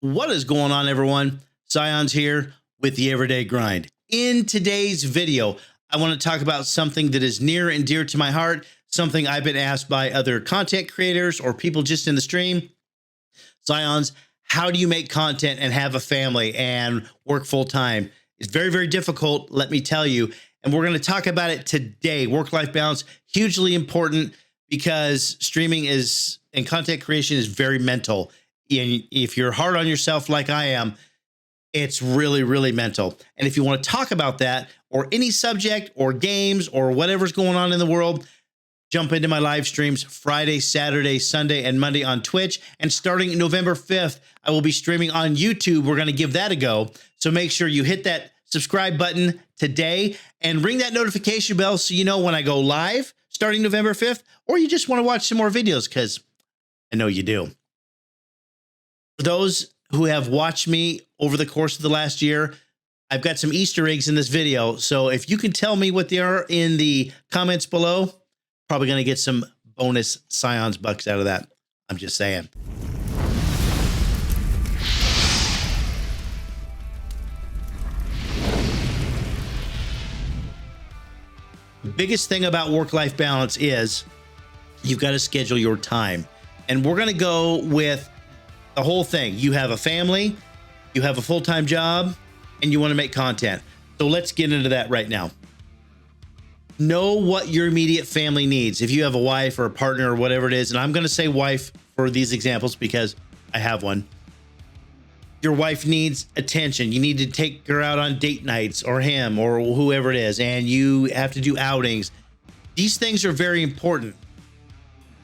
What is going on, everyone? Scion's here with the Everyday Grind. In today's video, I want to talk about something that is near and dear to my heart, something I've been asked by other content creators or people just in the stream. Scions, how do you make content and have a family and work full time? It's very, very difficult, let me tell you. And we're going to talk about it today. Work-life balance, hugely important because streaming is and content creation is very mental. And if you're hard on yourself like I am, it's really, really mental. And if you want to talk about that or any subject or games or whatever's going on in the world, jump into my live streams Friday, Saturday, Sunday, and Monday on Twitch. And starting November 5th, I will be streaming on YouTube. We're going to give that a go. So make sure you hit that subscribe button today and ring that notification bell so you know when I go live starting November 5th, or you just want to watch some more videos because I know you do. For those who have watched me over the course of the last year, I've got some Easter eggs in this video. So if you can tell me what they are in the comments below, probably going to get some bonus Scions bucks out of that. I'm just saying. The biggest thing about work-life balance is you've got to schedule your time. And we're going to go with the whole thing. You have a family, you have a full-time job, and you want to make content. So let's get into that right now. Know what your immediate family needs. If you have a wife or a partner or whatever it is, and I'm going to say wife for these examples because I have one. Your wife needs attention. You need to take her out on date nights, or him or whoever it is, and you have to do outings. These things are very important.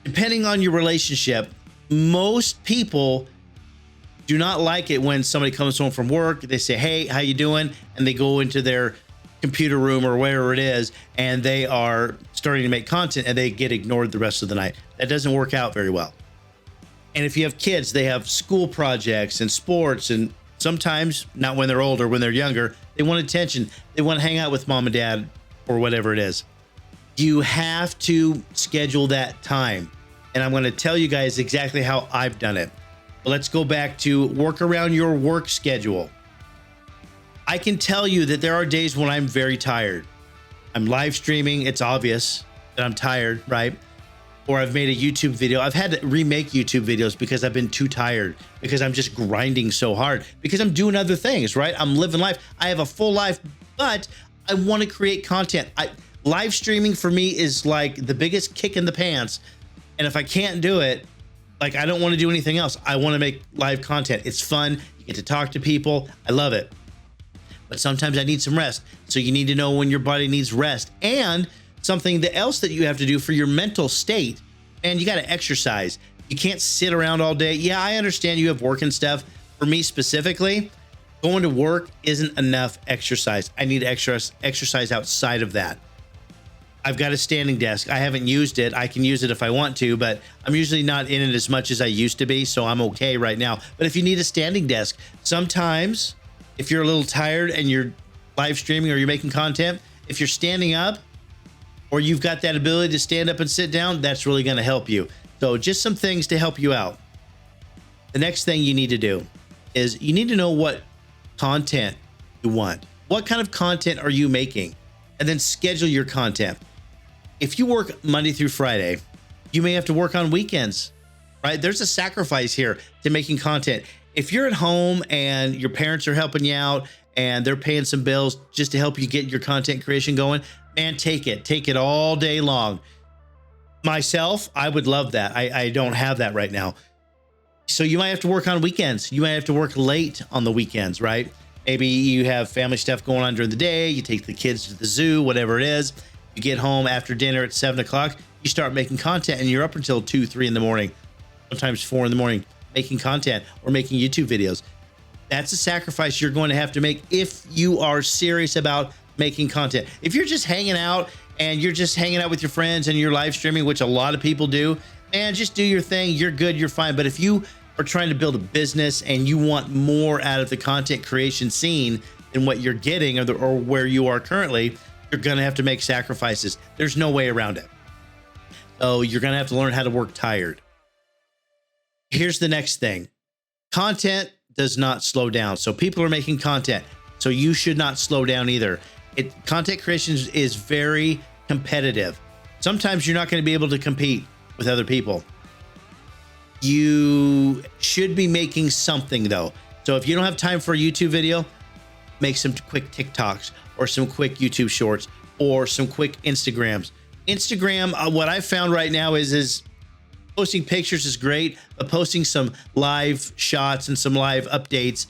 Depending on your relationship, most people do not like it when somebody comes home from work. They say, hey, how you doing? And they go into their computer room or wherever it is, and they are starting to make content and they get ignored the rest of the night. That doesn't work out very well. And if you have kids, they have school projects and sports, and sometimes not when they're older, when they're younger, they want attention. They want to hang out with mom and dad or whatever it is. You have to schedule that time. And I'm going to tell you guys exactly how I've done it. Let's go back to work around your work schedule. I can tell you that there are days when I'm very tired. I'm live streaming. It's obvious that I'm tired, right? Or I've made a YouTube video. I've had to remake YouTube videos because I've been too tired, because I'm just grinding so hard, because I'm doing other things, right? I'm living life. I have a full life, but I want to create content. Live streaming for me is like the biggest kick in the pants. And if I can't do it, like, I don't want to do anything else. I want to make live content. It's fun. You get to talk to people. I love it. But sometimes I need some rest. So you need to know when your body needs rest. And something else that you have to do for your mental state, and you got to exercise. You can't sit around all day. Yeah, I understand you have work and stuff. For me specifically, going to work isn't enough exercise. I need exercise outside of that. I've got a standing desk. I haven't used it. I can use it if I want to, but I'm usually not in it as much as I used to be, so I'm okay right now. But if you need a standing desk, sometimes if you're a little tired and you're live streaming or you're making content, if you're standing up or you've got that ability to stand up and sit down, that's really going to help you. So just some things to help you out. The next thing you need to do is you need to know what content you want. What kind of content are you making? And then schedule your content. If you work Monday through Friday, you may have to work on weekends, right? There's a sacrifice here to making content. If you're at home and your parents are helping you out and they're paying some bills just to help you get your content creation going, man, take it all day long. Myself, I would love that. I don't have that right now. So you might have to work on weekends. You might have to work late on the weekends, right? Maybe you have family stuff going on during the day. You take the kids to the zoo, whatever it is. You get home after dinner at 7 o'clock, you start making content and you're up until 2, 3 in the morning, sometimes 4 in the morning, making content or making YouTube videos. That's a sacrifice you're going to have to make if you are serious about making content. If you're just hanging out and you're just hanging out with your friends and you're live streaming, which a lot of people do, man, just do your thing. You're good. You're fine. But if you are trying to build a business and you want more out of the content creation scene than what you're getting or where you are currently, you're going to have to make sacrifices. There's no way around it. So you're going to have to learn how to work tired. Here's the next thing. Content does not slow down. So people are making content, so you should not slow down either. Content creation is very competitive. Sometimes you're not going to be able to compete with other people. You should be making something though. So if you don't have time for a YouTube video, make some quick TikToks or some quick YouTube shorts or some quick Instagrams. Instagram, what I found right now is posting pictures is great, but posting some live shots and some live updates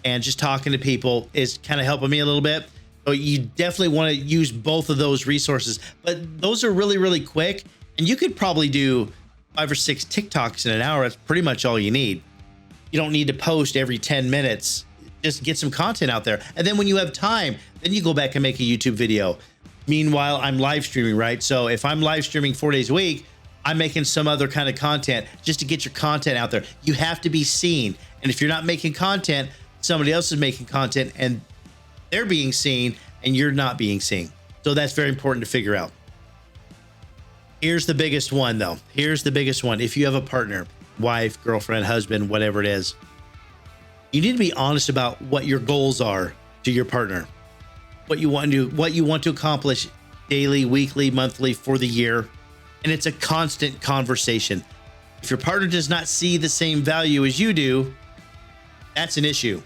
and just talking to people is kind of helping me a little bit. So you definitely want to use both of those resources, but those are really, really quick. And you could probably do 5 or 6 TikToks in an hour. That's pretty much all you need. You don't need to post every 10 minutes. Just get some content out there. And then when you have time, then you go back and make a YouTube video. Meanwhile, I'm live streaming, right? So if I'm live streaming 4 days a week, I'm making some other kind of content just to get your content out there. You have to be seen. And if you're not making content, somebody else is making content and they're being seen and you're not being seen. So that's very important to figure out. Here's the biggest one though. Here's the biggest one. If you have a partner, wife, girlfriend, husband, whatever it is, you need to be honest about what your goals are to your partner, what you want to accomplish daily, weekly, monthly, for the year. And it's a constant conversation. If your partner does not see the same value as you do, that's an issue.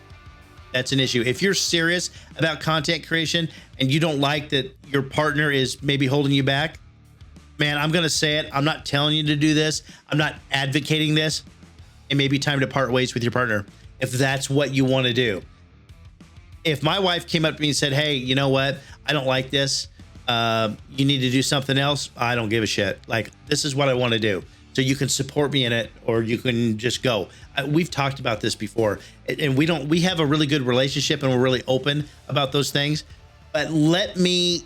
That's an issue. If you're serious about content creation and you don't like that your partner is maybe holding you back, man, I'm going to say it. I'm not telling you to do this. I'm not advocating this. It may be time to part ways with your partner if that's what you want to do. If my wife came up to me and said, hey, you know what? I don't like this. You need to do something else. I don't give a shit. Like, this is what I want to do. So you can support me in it, or you can just go. We've talked about this before, and we have a really good relationship and we're really open about those things. But let me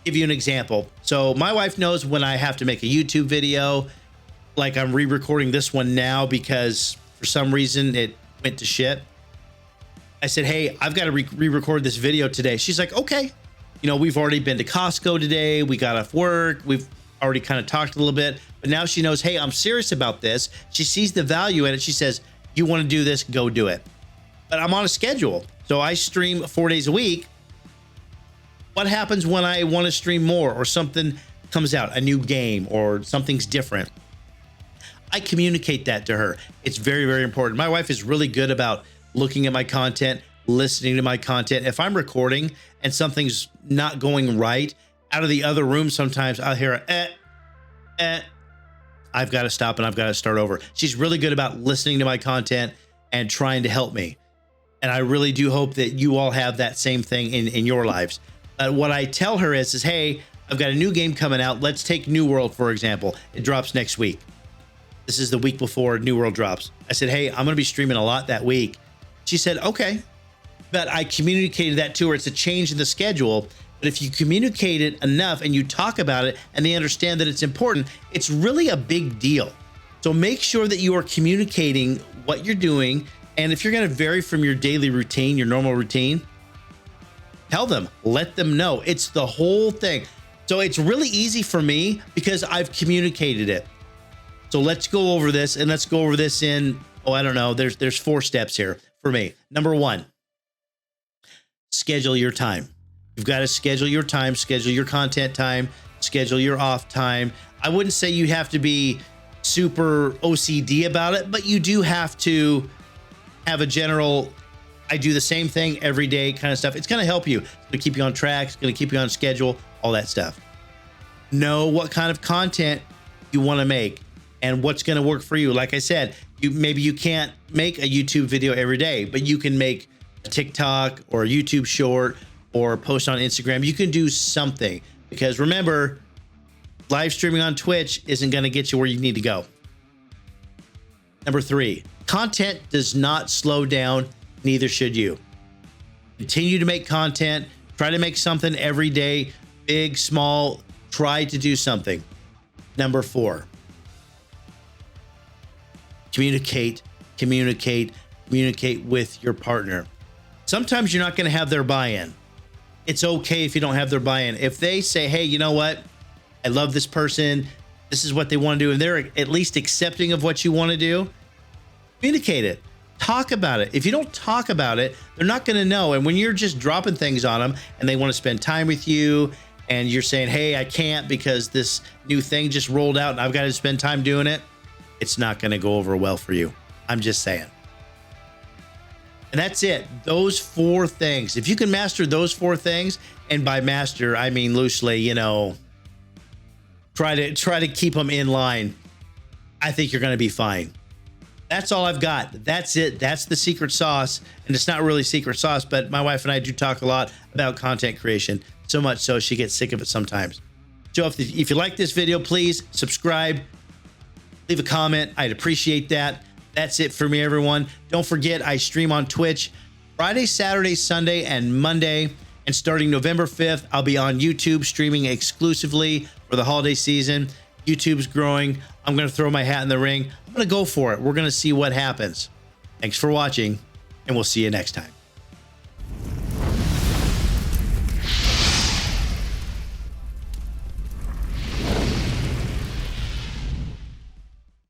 give you an example. So my wife knows when I have to make a YouTube video, like I'm re-recording this one now because for some reason it went to shit. I said, hey, I've got to re-record this video today. She's like, okay. You know, we've already been to Costco today. We got off work. We've already kind of talked a little bit, but now she knows, hey, I'm serious about this. She sees the value in it. She says, you want to do this, go do it. But I'm on a schedule. So I stream 4 days a week. What happens when I want to stream more or something comes out, a new game or something's different? I communicate that to her. It's very, very important. My wife is really good about looking at my content, listening to my content. If I'm recording and something's not going right, out of the other room, sometimes I'll hear I've got to stop and I've got to start over. She's really good about listening to my content and trying to help me. And I really do hope that you all have that same thing in your lives. What I tell her is, hey, I've got a new game coming out. Let's take New World, for example. It drops next week. This is the week before New World drops. I said, hey, I'm going to be streaming a lot that week. She said, okay. But I communicated that to her. It's a change in the schedule. But if you communicate it enough and you talk about it and they understand that it's important, it's really a big deal. So make sure that you are communicating what you're doing. And if you're going to vary from your daily routine, your normal routine, tell them, let them know. It's the whole thing. So it's really easy for me because I've communicated it. So let's go over this, and let's go over this in, I don't know. There's 4 steps here for me. Number 1, schedule your time. You've got to schedule your time, schedule your content time, schedule your off time. I wouldn't say you have to be super OCD about it, but you do have to have a general, I do the same thing every day kind of stuff. It's going to help you. It's going to keep you on track. It's going to keep you on schedule, all that stuff. Know what kind of content you want to make and what's going to work for you. Like I said, maybe you can't make a YouTube video every day, but you can make a TikTok or a YouTube short or post on Instagram. You can do something, because remember, live streaming on Twitch isn't going to get you where you need to go. Number 3, content does not slow down. Neither should you. Continue to make content. Try to make something every day, big, small. Try to do something. Number 4, communicate with your partner. Sometimes you're not going to have their buy-in. It's okay if you don't have their buy-in. If they say, hey, you know what? I love this person. This is what they want to do. And they're at least accepting of what you want to do. Communicate it. Talk about it. If you don't talk about it, they're not going to know. And when you're just dropping things on them and they want to spend time with you and you're saying, hey, I can't because this new thing just rolled out and I've got to spend time doing it, it's not going to go over well for you. I'm just saying. And that's it. Those 4 things. If you can master those 4 things, and by master, I mean loosely, you know, try to keep them in line, I think you're going to be fine. That's all I've got. That's it. That's the secret sauce. And it's not really secret sauce, but my wife and I do talk a lot about content creation, so much so she gets sick of it sometimes. So if you like this video, please subscribe, leave a comment. I'd appreciate that. That's it for me, everyone. Don't forget, I stream on Twitch Friday, Saturday, Sunday, and Monday. And starting November 5th, I'll be on YouTube streaming exclusively for the holiday season. YouTube's growing. I'm going to throw my hat in the ring. I'm going to go for it. We're going to see what happens. Thanks for watching, and we'll see you next time.